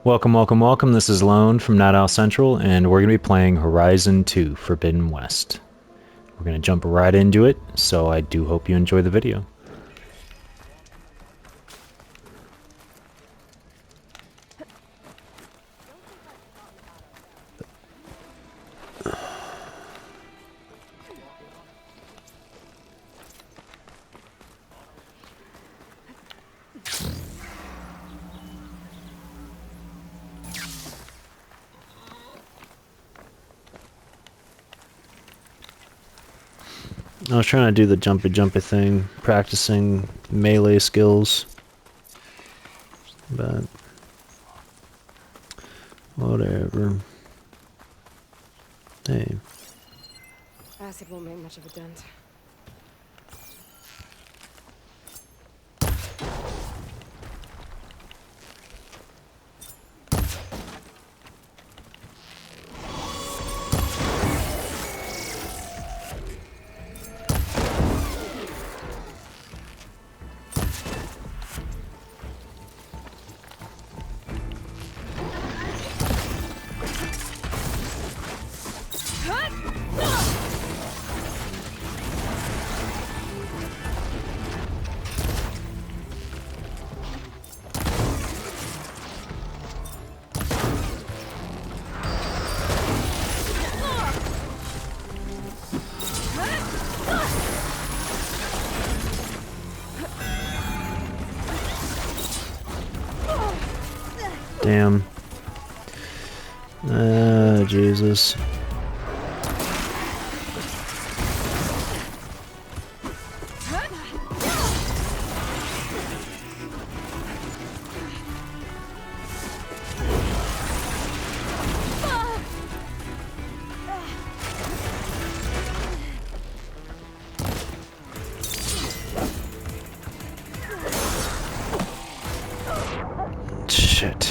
Welcome, welcome, welcome. This is Lone from Night Owl Central, and we're going to be playing Horizon 2 Forbidden West. We're going to jump right into it, so I do hope you enjoy the video. I was trying to do the jumpy thing, practicing melee skills, but whatever. Hey. Acid won't make much of a dent. Damn. Jesus. Shit.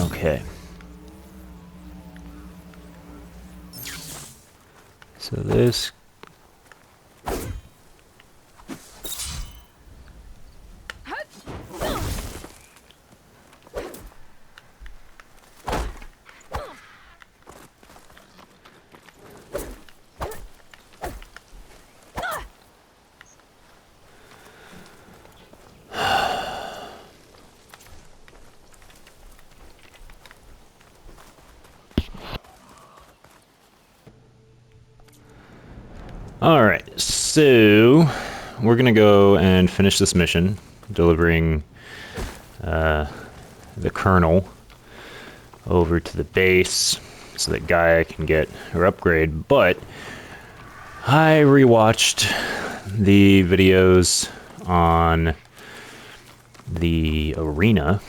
Okay. So this... Alright, so we're gonna go and finish this mission, delivering the Colonel over to the base so that Gaia can get her upgrade, but I rewatched the videos on the arena,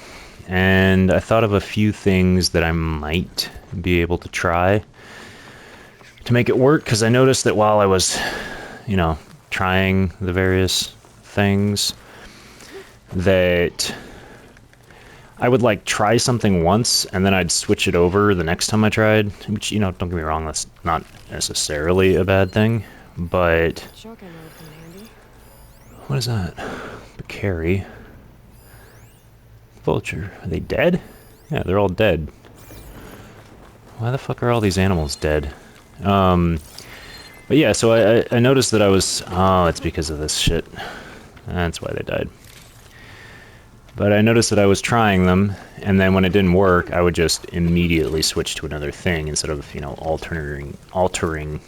and I thought of a few things that I might be able to try to make it work, because I noticed that while I was, you know, trying the various things, that I would, like, try something once, and then I'd switch it over the next time I tried, which, you know, don't get me wrong, that's not necessarily a bad thing, but... Shotgun would come in handy. What is that? Bakari. Vulture. Are they dead? Yeah, they're all dead. Why the fuck are all these animals dead? But yeah, so I noticed that I was... Oh, it's because of this shit. That's why they died. But I noticed that I was trying them, and then when it didn't work, I would just immediately switch to another thing instead of, you know, altering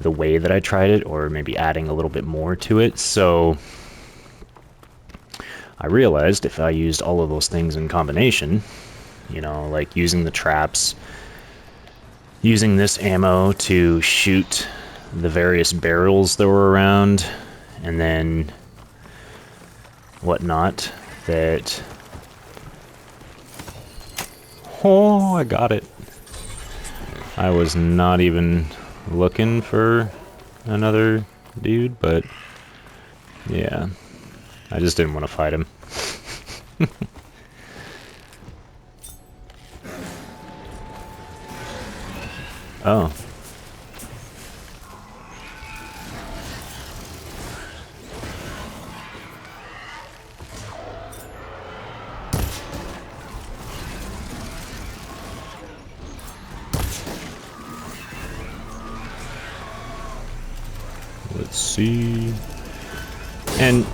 the way that I tried it, or maybe adding a little bit more to it. So I realized if I used all of those things in combination, you know, like using the traps, using this ammo to shoot the various barrels that were around, and then whatnot, that Oh, I got it. I was not even looking for another dude, but yeah. I just didn't want to fight him. Oh. Let's see. And,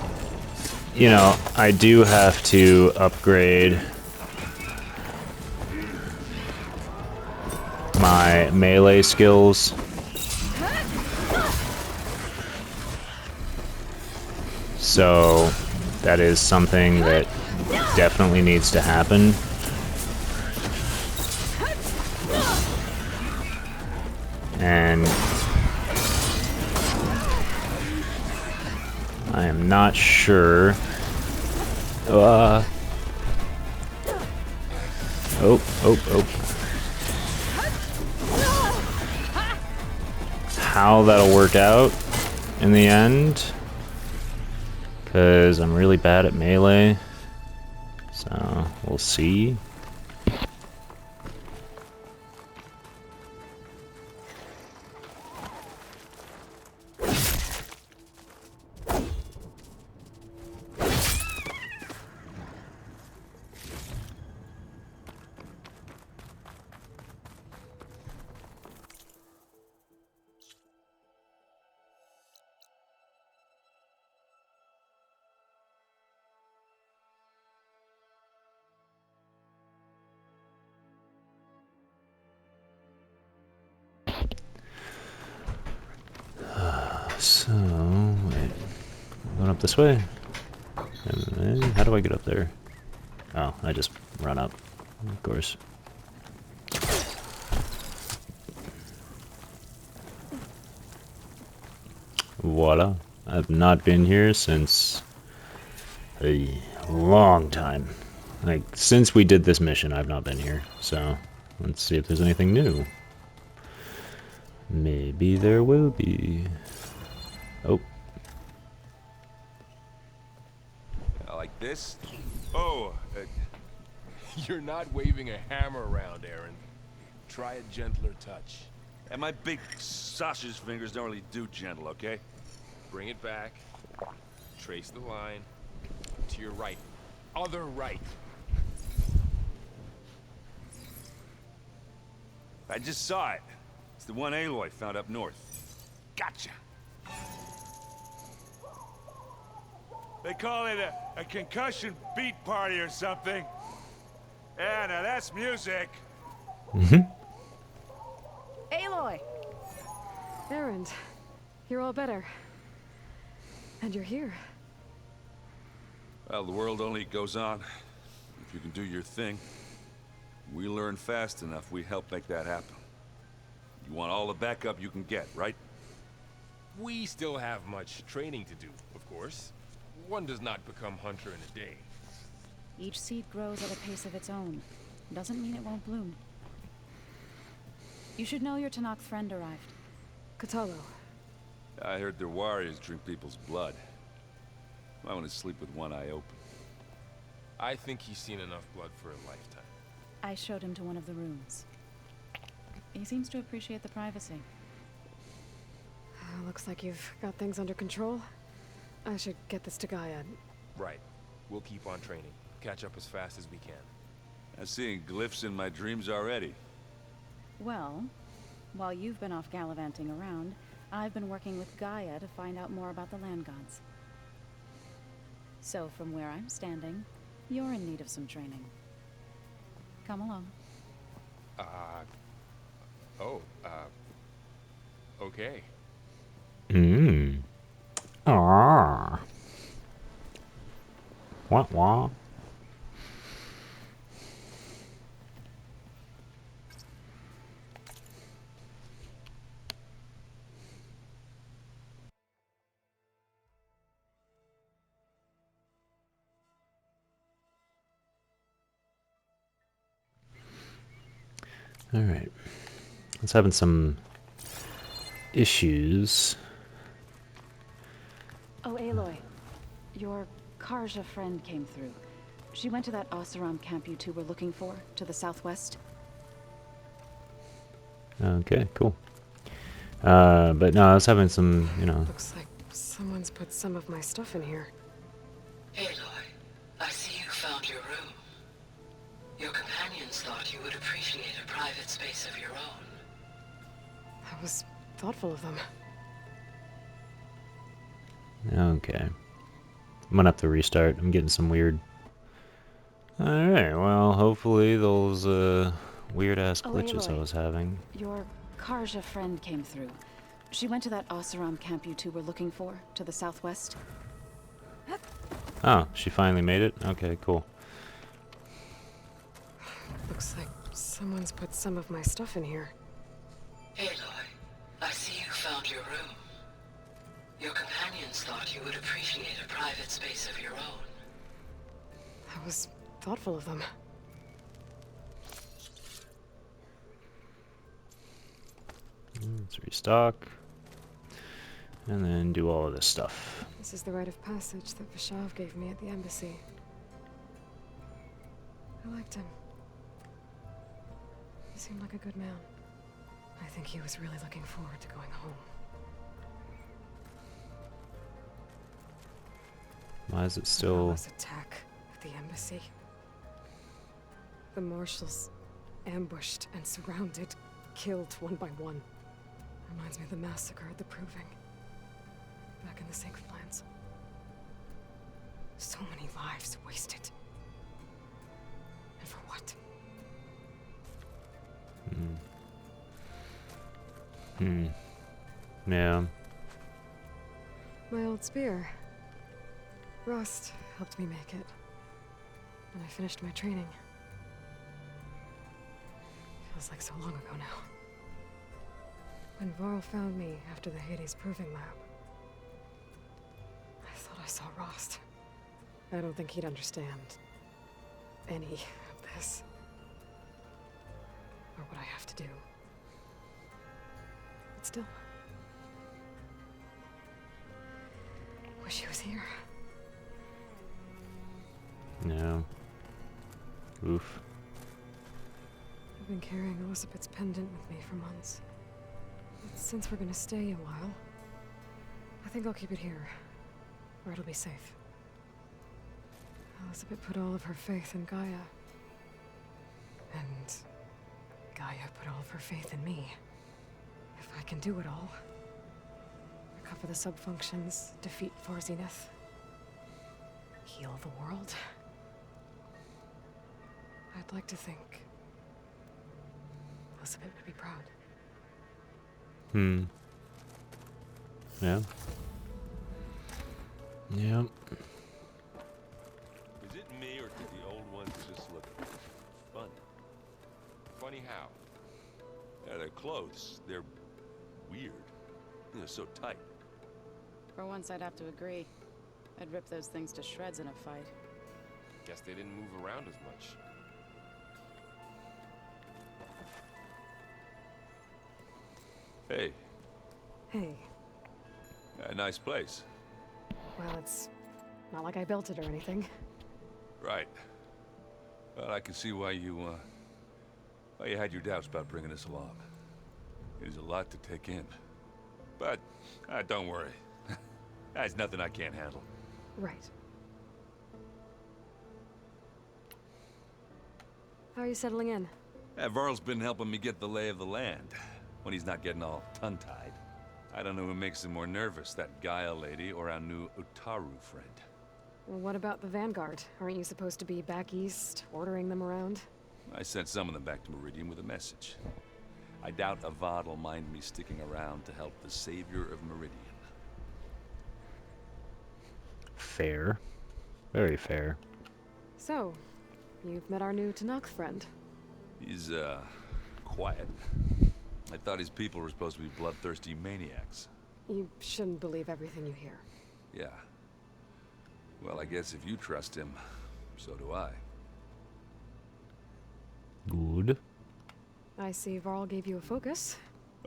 you know, I do have to upgrade my melee skills. So that is something that definitely needs to happen. And I am not sure. Oh, oh. How that'll work out in the end. Because I'm really bad at melee. So we'll see. So, wait. Going up this way? And then, how do I get up there? Oh, I just run up, of course. Voila. I've not been here since a long time. Like, since we did this mission, I've not been here. So, let's see if there's anything new. Maybe there will be. Oh. Like this? Oh, you're not waving a hammer around, Aaron. Try a gentler touch. And my big sausage fingers don't really do gentle, okay? Bring it back. Trace the line. To your right. Other right. I just saw it. It's the one Aloy found up north. Gotcha. They call it a concussion beat party or something. Yeah, now that's music. Aloy! Erend, you're all better. And you're here. Well, the world only goes on if you can do your thing. We learn fast enough, we help make that happen. You want all the backup you can get, right? We still have much training to do, of course. One does not become hunter in a day. Each seed grows at a pace of its own. Doesn't mean it won't bloom. You should know your Tanakh friend arrived. Katalo. I heard their warriors drink people's blood. I want to sleep with one eye open. I think he's seen enough blood for a lifetime. I showed him to one of the rooms. He seems to appreciate the privacy. Looks like you've got things under control. I should get this to Gaia. Right. We'll keep on training. Catch up as fast as we can. I'm seeing glyphs in my dreams already. Well, while you've been off gallivanting around, I've been working with Gaia to find out more about the land gods. So from where I'm standing, you're in need of some training. Come along. Okay. Ah. Wah wah. Alright. Let's having some issues. Oh, Aloy. Your Karja friend came through. She went to that Oseram camp you two were looking for, to the southwest. Okay, cool. But no, I was having some, Looks like someone's put some of my stuff in here. Aloy, I see you found your room. Your companions thought you would appreciate a private space of your own. That was thoughtful of them. Okay. I'm gonna have to restart. I'm getting some weird... Alright, well, hopefully those, weird-ass Oh, glitches I Aloy. was having. Your Karja friend came through. She went to that Oseram camp you two were looking for, to the southwest. Oh, she finally made it? Okay, cool. Looks like someone's put some of my stuff in here. Aloy, I see you found your room. Your companions thought you would appreciate a private space of your own. That was thoughtful of them. Let's restock. And then do all of this stuff. This is the rite of passage that Vishav gave me at the embassy. I liked him. He seemed like a good man. I think he was really looking forward to going home. Why is it still... This attack at the embassy. The marshals ambushed and surrounded, killed one by one. Reminds me of the massacre at the Proving. Back in the Syncoplands. So many lives wasted. And for what? Yeah. My old spear. Rust helped me make it. And I finished my training. Feels like so long ago now. When Varl found me after the Hades Proving Lab, I thought I saw Rost. I don't think he'd understand any of this. Or what I have to do. But still. Wish he was here. No. Oof. I've been carrying Elizabeth's pendant with me for months. But since we're gonna stay a while, I think I'll keep it here, where it'll be safe. Elizabeth put all of her faith in Gaia. And Gaia put all of her faith in me. If I can do it all, recover the subfunctions, defeat Forzineth, heal the world, I'd like to think Elizabeth would be proud. Yeah. Yeah. Is it me, or did the old ones just look funny? Funny how? Yeah, their clothes, they're weird. They're so tight. For once, I'd have to agree. I'd rip those things to shreds in a fight. Guess they didn't move around as much. Hey, Hey, nice place. well, it's not like I built it or anything. Right. Well, I can see why you had your doubts about bringing us along. It is a lot to take in. But, don't worry. That's nothing I can't handle. Right. How are you settling in? Varl's been helping me get the lay of the land, when he's not getting all tongue-tied. I don't know who makes him more nervous, that Gaia lady or our new Utaru friend. Well, what about the Vanguard? Aren't you supposed to be back east, ordering them around? I sent some of them back to Meridian with a message. I doubt Avad will mind me sticking around to help the savior of Meridian. Fair. Very fair. So, you've met our new Tanakh friend. He's, quiet. I thought his people were supposed to be bloodthirsty maniacs. You shouldn't believe everything you hear. Yeah. Well, I guess if you trust him, so do I. Good. I see Varl gave you a focus.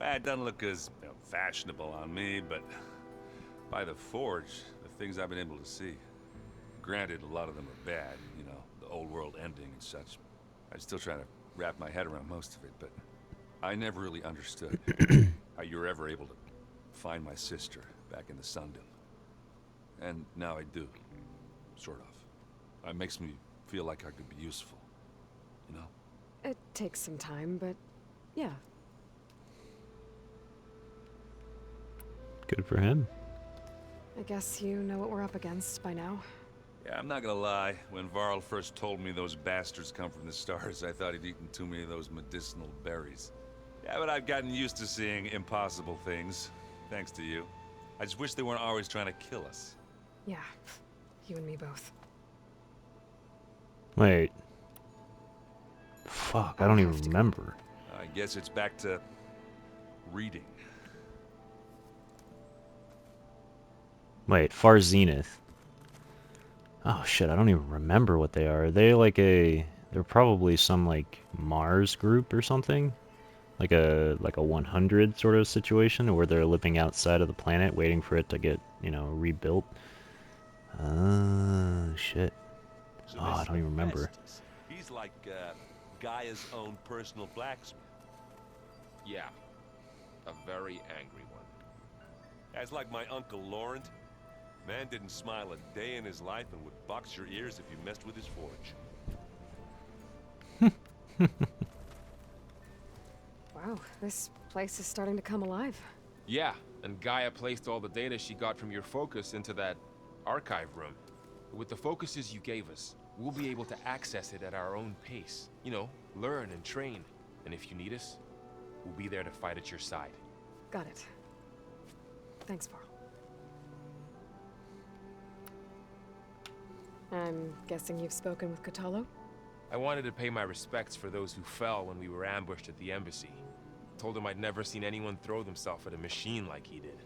Well, it doesn't look as fashionable on me, but by the Forge, the things I've been able to see. Granted, a lot of them are bad, you know, the old world ending and such. I'm still trying to wrap my head around most of it, but I never really understood how you were ever able to find my sister back in the Sundom. And now I do, sort of. It makes me feel like I could be useful, you know? It takes some time, but yeah. Good for him. I guess you know what we're up against by now. Yeah, I'm not gonna lie. When Varl first told me those bastards come from the stars, I thought he'd eaten too many of those medicinal berries. Yeah, but I've gotten used to seeing impossible things, thanks to you. I just wish they weren't always trying to kill us. Yeah, you and me both. Wait. Fuck, I don't even remember. I guess it's back to reading. Wait, Far Zenith. Oh shit, I don't even remember what they are. Are they like they're probably some like Mars group or something? Like a 100 sort of situation where they're living outside of the planet waiting for it to get, you know, rebuilt. Shit. So Oh, this I is don't even remember. Hephaestus. He's like Gaia's own personal blacksmith. Yeah. A very angry one. That's like my Uncle Laurent. Man didn't smile a day in his life and would box your ears if you messed with his forge. Wow, this place is starting to come alive. Yeah, and Gaia placed all the data she got from your focus into that archive room. With the focuses you gave us, we'll be able to access it at our own pace. You know, learn and train. And if you need us, we'll be there to fight at your side. Got it. Thanks, Varl. I'm guessing you've spoken with Katalo? I wanted to pay my respects for those who fell when we were ambushed at the embassy. Told him I'd never seen anyone throw themselves at a machine like he did.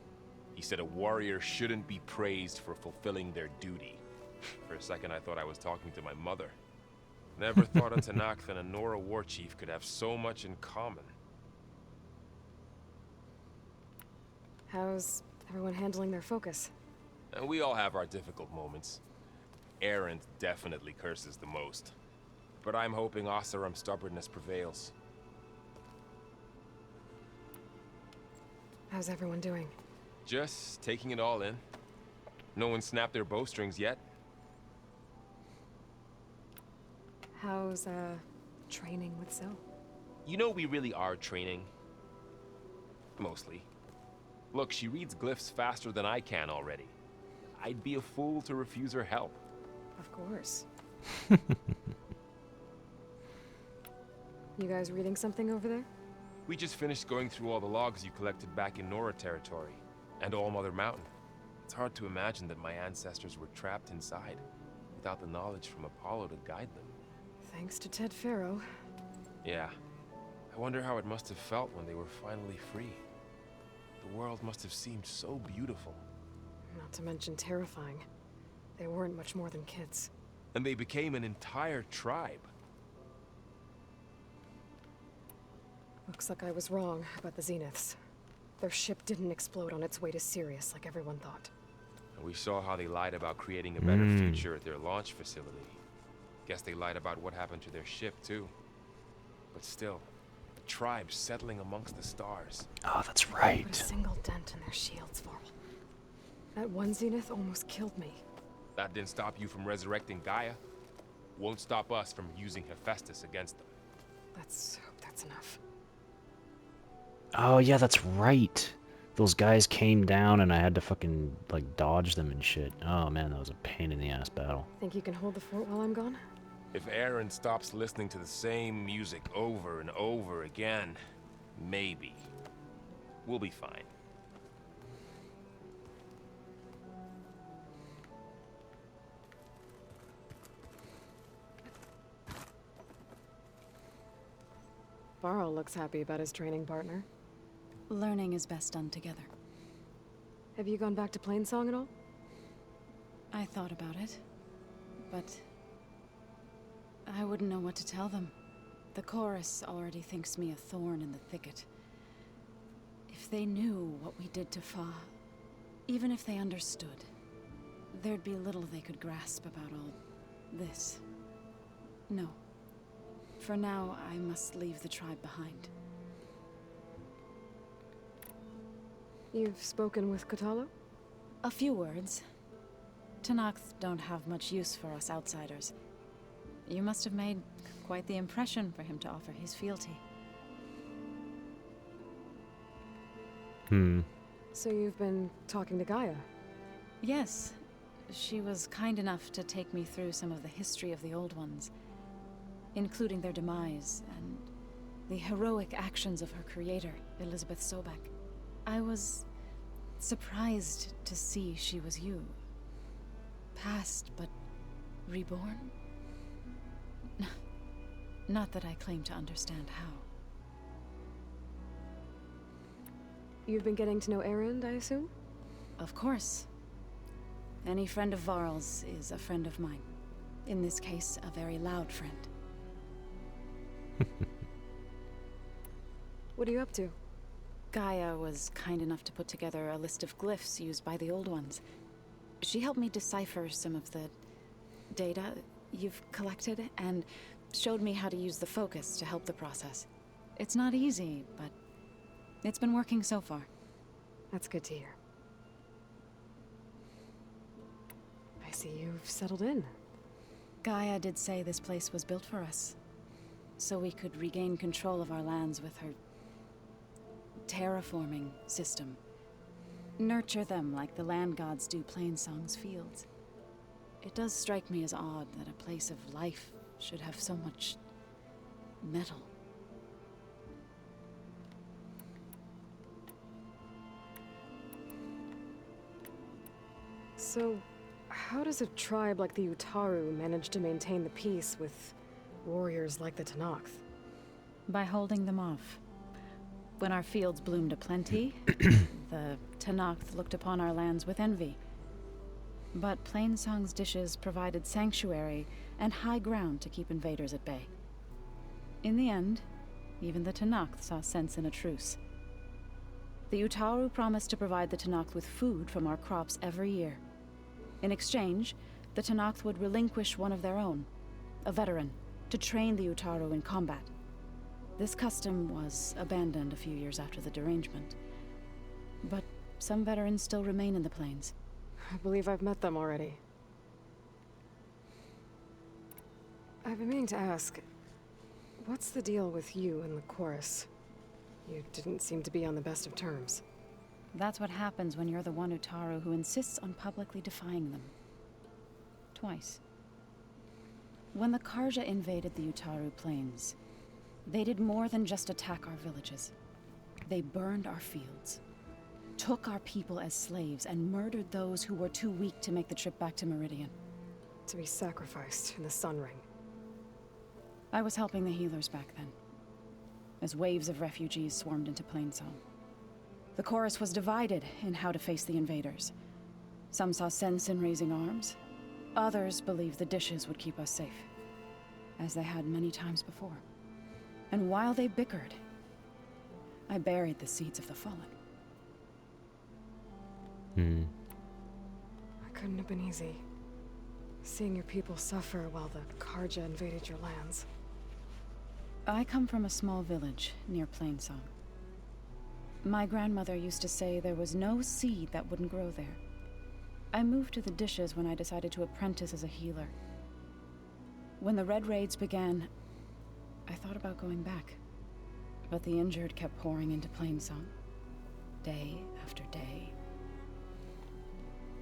He said a warrior shouldn't be praised for fulfilling their duty. For a second I thought I was talking to my mother. Never thought a Tanakh and a Nora war chief could have so much in common. How's everyone handling their focus? And we all have our difficult moments. Erend definitely curses the most. But I'm hoping Oseram's stubbornness prevails. How's everyone doing? Just taking it all in. No one snapped their bowstrings yet. How's, training with Syl? You know we really are training. Mostly. Look, she reads glyphs faster than I can already. I'd be a fool to refuse her help. Of course. You guys reading something over there? We just finished going through all the logs you collected back in Nora territory, and All Mother Mountain. It's hard to imagine that my ancestors were trapped inside, without the knowledge from Apollo to guide them. Thanks to Ted Faro. Yeah. I wonder how it must have felt when they were finally free. The world must have seemed so beautiful. Not to mention terrifying. They weren't much more than kids. And they became an entire tribe. Looks like I was wrong about the Zeniths. Their ship didn't explode on its way to Sirius like everyone thought. And we saw how they lied about creating a better future at their launch facility. Guess they lied about what happened to their ship, too. But still, a tribe settling amongst the stars. Oh, that's Put right. a single dent in their shields, Varl. That one Zenith almost killed me. That didn't stop you from resurrecting Gaia. Won't stop us from using Hephaestus against them. Let's hope that's enough. Oh, yeah, that's right. Those guys came down and I had to fucking, like, dodge them and shit. Oh, man, that was a pain in the ass battle. Think you can hold the fort while I'm gone? If Aaron stops listening to the same music over and over again, maybe. We'll be fine. Varl looks happy about his training partner. Learning is best done together. Have you gone back to Plainsong at all? I thought about it, but I wouldn't know what to tell them. The chorus already thinks me a thorn in the thicket. If they knew what we did to Fa, even if they understood, there'd be little they could grasp about all this. No. For now, I must leave the tribe behind. You've spoken with Katalo? A few words. Tenakth don't have much use for us outsiders. You must have made quite the impression for him to offer his fealty. So you've been talking to Gaia? Yes. She was kind enough to take me through some of the history of the Old Ones, including their demise and the heroic actions of her creator, Elizabeth Sobek. I was surprised to see she was you. Past, but reborn? Not that I claim to understand how. You've been getting to know Erend, I assume? Of course. Any friend of Varl's is a friend of mine. In this case, a very loud friend. What are you up to? Gaia was kind enough to put together a list of glyphs used by the Old Ones. She helped me decipher some of the data you've collected, and showed me how to use the focus to help the process. It's not easy, but it's been working so far. That's good to hear. I see you've settled in. Gaia did say this place was built for us, so we could regain control of our lands with her terraforming system. Nurture them like the land gods do Plainsong's fields. It does strike me as odd that a place of life should have so much metal. So, how does a tribe like the Utaru manage to maintain the peace with warriors like the Tenakth? By holding them off. When our fields bloomed aplenty, the Tenakth looked upon our lands with envy. But Plainsong's dishes provided sanctuary and high ground to keep invaders at bay. In the end, even the Tenakth saw sense in a truce. The Utaru promised to provide the Tenakth with food from our crops every year. In exchange, the Tenakth would relinquish one of their own, a veteran, to train the Utaru in combat. This custom was abandoned a few years after the derangement. But some veterans still remain in the plains. I believe I've met them already. I've been meaning to ask, what's the deal with you and the chorus? You didn't seem to be on the best of terms. That's what happens when you're the one Utaru who insists on publicly defying them. Twice. When the Karja invaded the Utaru plains, they did more than just attack our villages. They burned our fields, took our people as slaves, and murdered those who were too weak to make the trip back to Meridian. To be sacrificed in the Sun Ring. I was helping the healers back then, as waves of refugees swarmed into Plainsong. The chorus was divided in how to face the invaders. Some saw sense in raising arms. Others believed the dishes would keep us safe, as they had many times before. And while they bickered, I buried the seeds of the fallen. It couldn't have been easy. Seeing your people suffer while the Karja invaded your lands. I come from a small village near Plainsong. My grandmother used to say there was no seed that wouldn't grow there. I moved to the dishes when I decided to apprentice as a healer. When the Red Raids began, I thought about going back. But the injured kept pouring into Plainsong, day after day.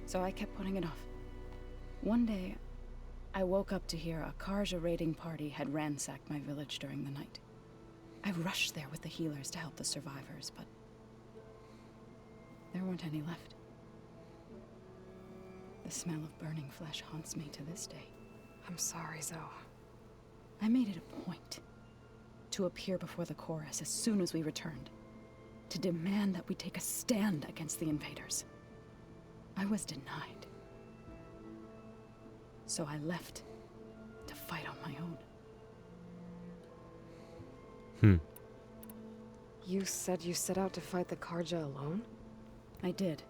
So I kept putting it off. One day, I woke up to hear a Karja raiding party had ransacked my village during the night. I rushed there with the healers to help the survivors, but there weren't any left. The smell of burning flesh haunts me to this day. I'm sorry, Zoe. I made it a point to appear before the chorus as soon as we returned, to demand that we take a stand against the invaders. I was denied. So I left to fight on my own. You said you set out to fight the Karja alone? I did.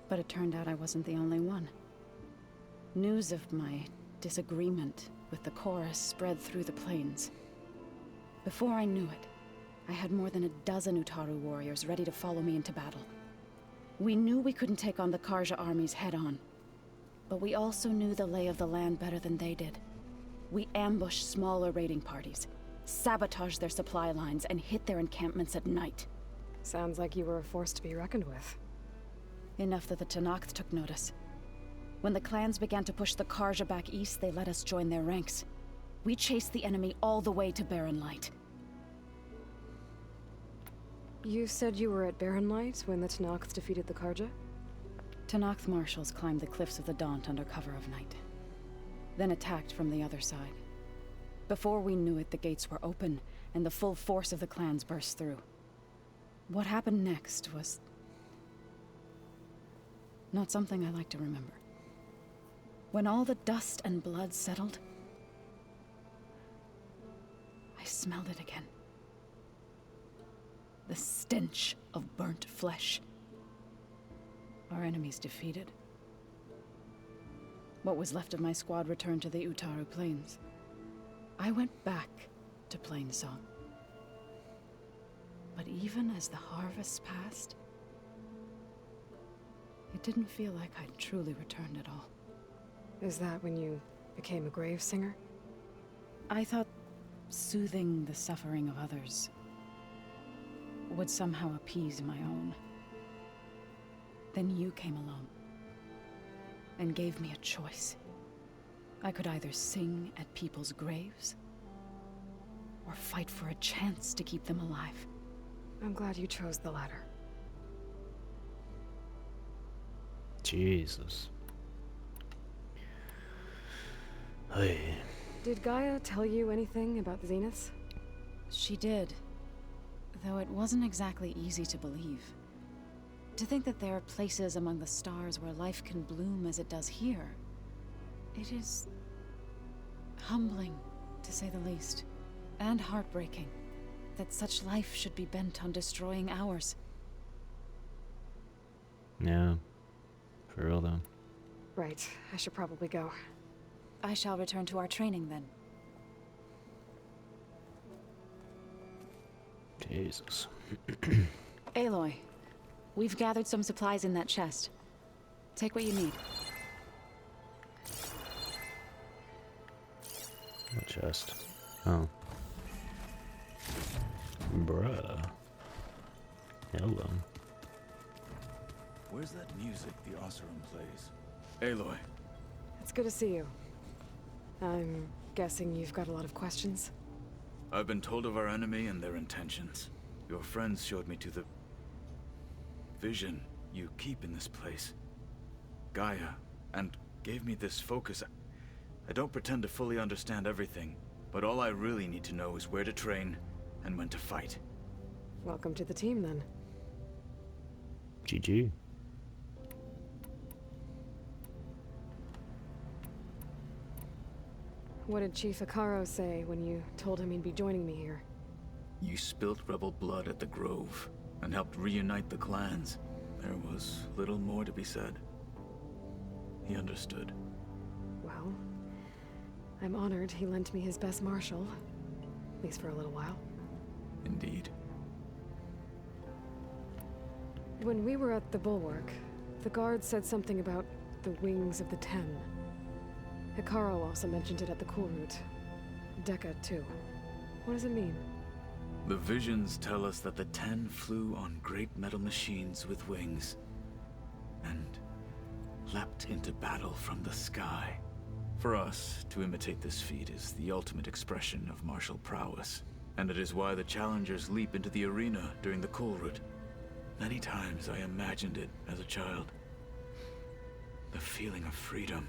But it turned out I wasn't the only one. News of my disagreement with the chorus spread through the plains. Before I knew it, I had more than a dozen Utaru warriors ready to follow me into battle. We knew we couldn't take on the Karja armies head-on, but we also knew the lay of the land better than they did. We ambushed smaller raiding parties, sabotaged their supply lines, and hit their encampments at night. Sounds like you were a force to be reckoned with. Enough that the Tenakth took notice. When the clans began to push the Karja back east, they let us join their ranks. We chased the enemy all the way to Barren Light. You said you were at Barren Light when the Tenakth defeated the Karja? Tenakth marshals climbed the cliffs of the Daunt under cover of night, then attacked from the other side. Before we knew it, the gates were open, and the full force of the clans burst through. What happened next was not something I like to remember. When all the dust and blood settled, I smelled it again. The stench of burnt flesh. Our enemies defeated. What was left of my squad returned to the Utaru Plains. I went back to Plainsong. But even as the harvest passed, it didn't feel like I'd truly returned at all. Is that when you became a grave singer? I thought soothing the suffering of others would somehow appease my own. Then you came along and gave me a choice. I could either sing at people's graves or fight for a chance to keep them alive. I'm glad you chose the latter. Jesus. Hey. Did Gaia tell you anything about the Zeniths? She did, though it wasn't exactly easy to believe. To think that there are places among the stars where life can bloom as it does here, it is humbling, to say the least, and heartbreaking that such life should be bent on destroying ours. Yeah. For real though. Right, I should probably go. I shall return to our training then. Jesus. Aloy, we've gathered some supplies in that chest. Take what you need. What chest? Oh. Bruh. Hello. Where's that music the Oseram plays? Aloy. It's good to see you. I'm guessing you've got a lot of questions? I've been told of our enemy and their intentions. Your friends showed me to the vision you keep in this place, Gaia, and gave me this focus. I don't pretend to fully understand everything, but all I really need to know is where to train and when to fight. Welcome to the team, then. GG. What did Chief Akaro say when you told him he'd be joining me here? You spilt rebel blood at the Grove and helped reunite the clans. There was little more to be said. He understood. Well, I'm honored he lent me his best marshal. At least for a little while. Indeed. When we were at the Bulwark, the guard said something about the Wings of the Ten. Hikaru also mentioned it at the Cool Route. Dekka, too. What does it mean? The visions tell us that the Ten flew on great metal machines with wings and leapt into battle from the sky. For us, to imitate this feat is the ultimate expression of martial prowess, and it is why the challengers leap into the arena during the Cool Route. Many times I imagined it as a child. The feeling of freedom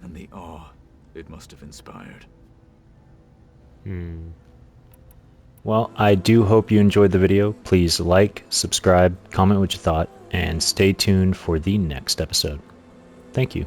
and the awe it must have inspired. Well, I do hope you enjoyed the video. Please like, subscribe, comment what you thought, and stay tuned for the next episode. Thank you.